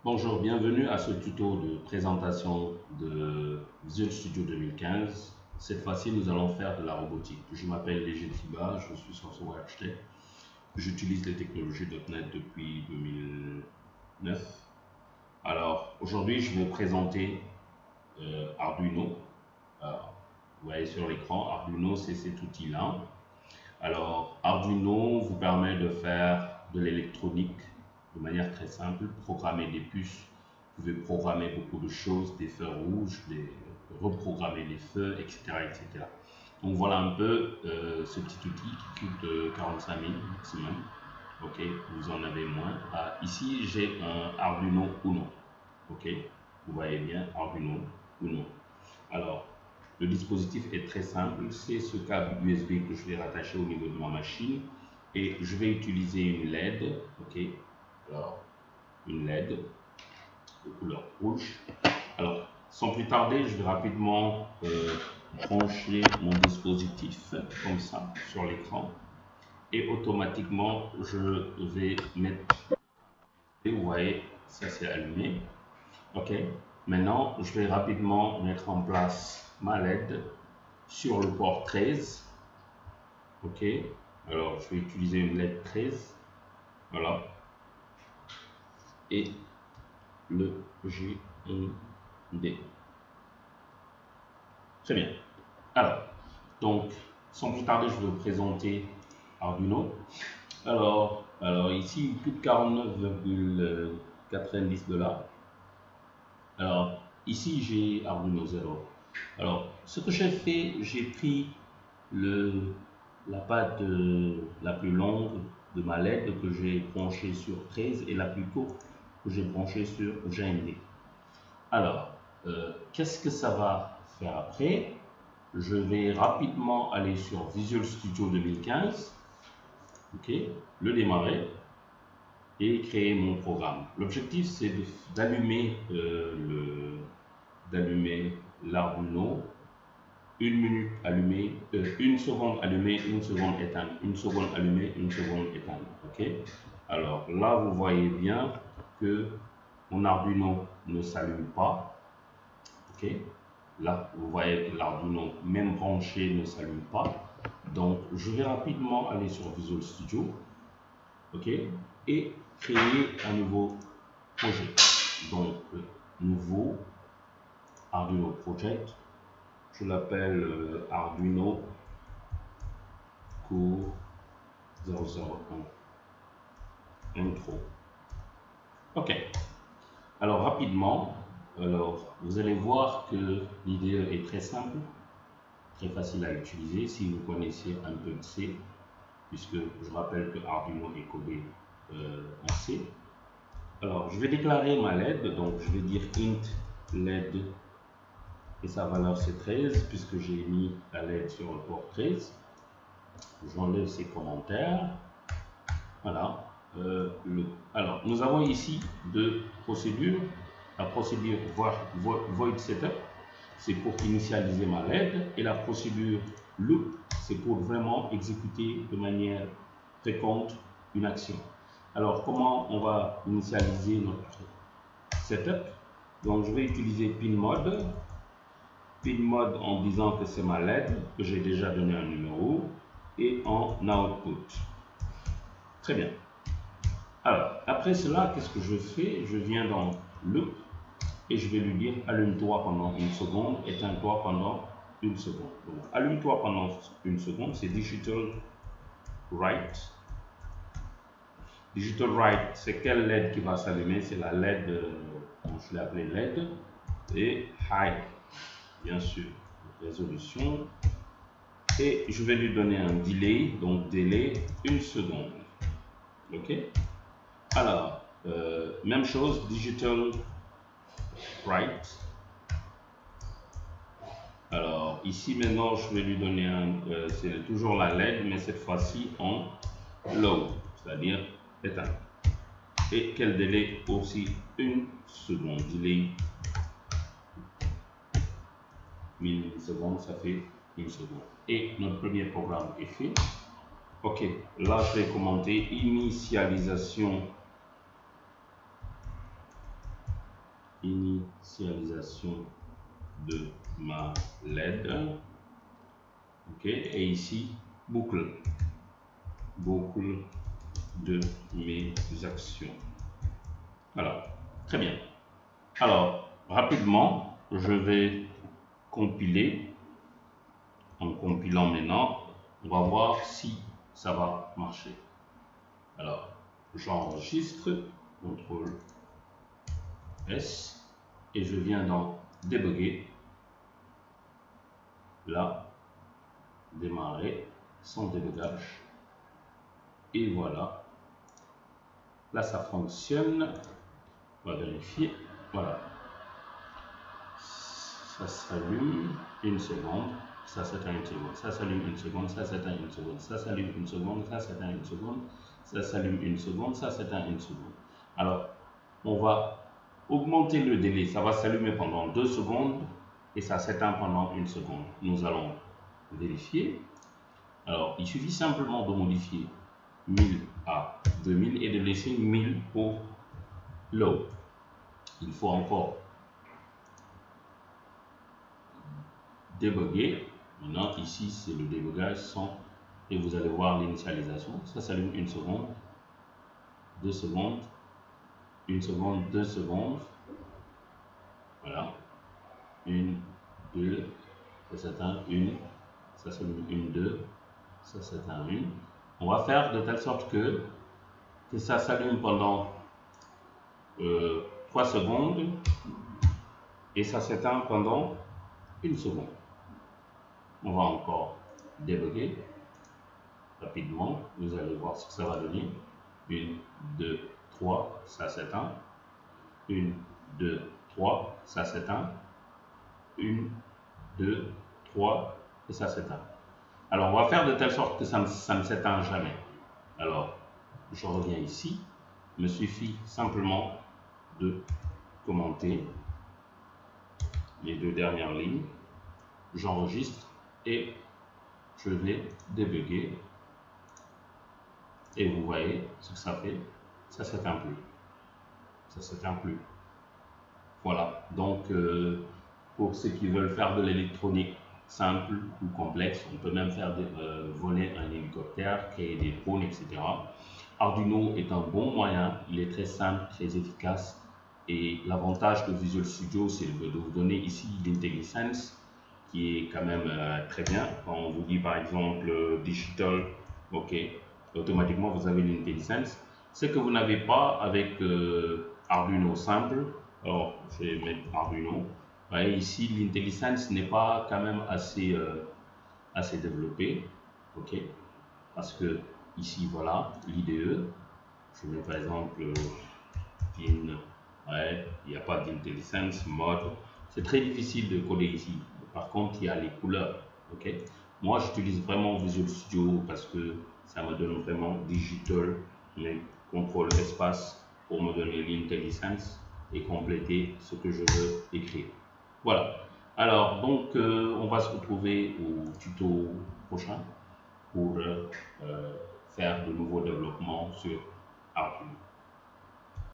Bonjour, bienvenue à ce tuto de présentation de Visual Studio 2015. Cette fois-ci, nous allons faire de la robotique. Je m'appelle Léger Tiba, je suis software architect. J'utilise les technologies .NET depuis 2009. Alors, aujourd'hui, je vais présenter Arduino. Alors, vous voyez sur l'écran, Arduino, c'est cet outil-là. Alors, Arduino vous permet de faire de l'électronique de manière très simple, programmer des puces. Vous pouvez programmer beaucoup de choses, des feux rouges, reprogrammer les feux, etc., etc. Donc voilà un peu ce petit outil qui coûte 45 000 maximum. Ok, vous en avez moins. Ici, j'ai un Arduino Uno. Ok, vous voyez bien Arduino Uno. Alors, le dispositif est très simple, c'est ce câble USB que je vais rattacher au niveau de ma machine et je vais utiliser une LED, ok, alors une LED de couleur rouge. Alors, sans plus tarder, je vais rapidement brancher mon dispositif comme ça sur l'écran et automatiquement je vais mettre, vous voyez, ça c'est allumé, ok. Maintenant, je vais rapidement mettre en place ma LED sur le port 13. Ok, alors je vais utiliser une LED 13. Voilà. Et le G1D. Très bien. Alors, donc, sans plus tarder, je vais vous présenter Arduino. Alors ici, il coûte 49,90 $. Alors, ici, j'ai Arduino 0. Alors, ce que j'ai fait, j'ai pris la patte la plus longue de ma LED que j'ai branchée sur 13 et la plus courte que j'ai branchée sur GND. Alors, qu'est-ce que ça va faire après? Je vais rapidement aller sur Visual Studio 2015, ok, le démarrer et créer mon programme. L'objectif, c'est d'allumer l'Arduino. Une minute allumée, une seconde allumée, une seconde éteinte, une seconde allumée, une seconde éteinte. Ok. Alors là, vous voyez bien que mon Arduino ne s'allume pas. Ok. Là, vous voyez que l'Arduino, même branché, ne s'allume pas. Donc, je vais rapidement aller sur Visual Studio. Ok. Et créer un nouveau projet. Donc, nouveau Arduino Project. Je l'appelle Arduino cours 001 intro. Ok. Alors rapidement, vous allez voir que l'idée est très simple, très facile à utiliser si vous connaissez un peu de C, puisque je rappelle que Arduino est codé en C. Alors je vais déclarer ma LED, donc je vais dire int LED et sa valeur c'est 13 puisque j'ai mis la LED sur le port 13. J'enlève ces commentaires. Voilà. Alors, nous avons ici deux procédures. La procédure void setup, c'est pour initialiser ma LED, et la procédure loop, c'est pour vraiment exécuter de manière fréquente une action. Alors, comment on va initialiser notre setup? Donc, je vais utiliser pinMode en disant que c'est ma LED, que j'ai déjà donné un numéro, et en output. Très bien. Alors, après cela, qu'est-ce que je fais? Je viens dans loop et je vais lui dire allume-toi pendant une seconde, éteins-toi pendant une seconde. Donc, allume-toi pendant une seconde, c'est digital write. Digital write, c'est quelle LED qui va s'allumer? C'est la LED, je l'ai appelée LED, et high, bien sûr, résolution. Et je vais lui donner un delay, donc délai une seconde. Ok? Alors, même chose, digital write. Alors, ici maintenant, je vais lui donner c'est toujours la LED, mais cette fois-ci en low, c'est-à-dire éteint. Et quel délai? Aussi une seconde. Delay 1000 millisecondes, ça fait une seconde. Et notre premier programme est fait. Ok, là je vais commenter initialisation initialisation de ma LED. Ok, et ici, boucle de mes actions. Alors, très bien. Alors, rapidement, je vais compiler. En compilant maintenant, on va voir si ça va marcher. Alors, j'enregistre, CTRL S, et je viens dans débugger. Là, démarrer sans débugage. Et voilà. Là, ça fonctionne. On va vérifier. Voilà. Ça s'allume une seconde. Ça s'éteint une seconde. Ça s'allume une seconde. Ça s'éteint une seconde. Ça s'allume une seconde. Ça s'éteint une seconde. Ça s'allume une seconde. Ça s'éteint une seconde. Alors, on va augmenter le délai. Ça va s'allumer pendant 2 secondes et ça s'éteint pendant 1 seconde. Nous allons vérifier. Alors, il suffit simplement de modifier 1000 à 2000 et de laisser 1000 pour low. Il faut encore débugger. Maintenant, ici, c'est le débugage sans. Et vous allez voir l'initialisation. Ça s'allume 1 seconde, 2 secondes, 1 seconde, 2 secondes. Voilà. 1, 2, ça s'éteint 1, ça s'allume 1, 2, ça s'éteint 1. On va faire de telle sorte que ça s'allume pendant 3 secondes et ça s'éteint pendant 1 seconde. On va encore débugger rapidement. Vous allez voir ce que ça va donner. 1, 2, 3, ça s'éteint. 1, 2, 3, ça s'éteint. 1, 2, 3 et ça s'éteint. Alors, on va faire de telle sorte que ça ne s'éteint jamais. Alors, je reviens ici. Il me suffit simplement de commenter les 2 dernières lignes. J'enregistre et je vais débugger. Et vous voyez ce que ça fait. Ça s'éteint plus. Ça s'éteint plus. Voilà. Donc, pour ceux qui veulent faire de l'électronique simple ou complexe, on peut même faire voler un hélicoptère, créer des drones, etc. Arduino est un bon moyen, il est très simple, très efficace. Et l'avantage de Visual Studio, c'est de vous donner ici l'IntelliSense, qui est quand même très bien. Quand on vous dit par exemple Digital, ok, automatiquement vous avez l'IntelliSense. Ce que vous n'avez pas avec Arduino simple. Alors, je vais mettre Arduino. Vous voyez, ici, l'IntelliSense n'est pas quand même assez développé. Ok, parce que ici, voilà, l'IDE. Je mets par exemple PIN. Ouais, il n'y a pas d'IntelliSense, mode. C'est très difficile de coder ici. Par contre, il y a les couleurs. Ok, moi, j'utilise vraiment Visual Studio parce que ça me donne vraiment digital, mais contrôle espace pour me donner l'IntelliSense et compléter ce que je veux écrire. Voilà. Alors, donc, on va se retrouver au tuto prochain pour faire de nouveaux développements sur Arduino.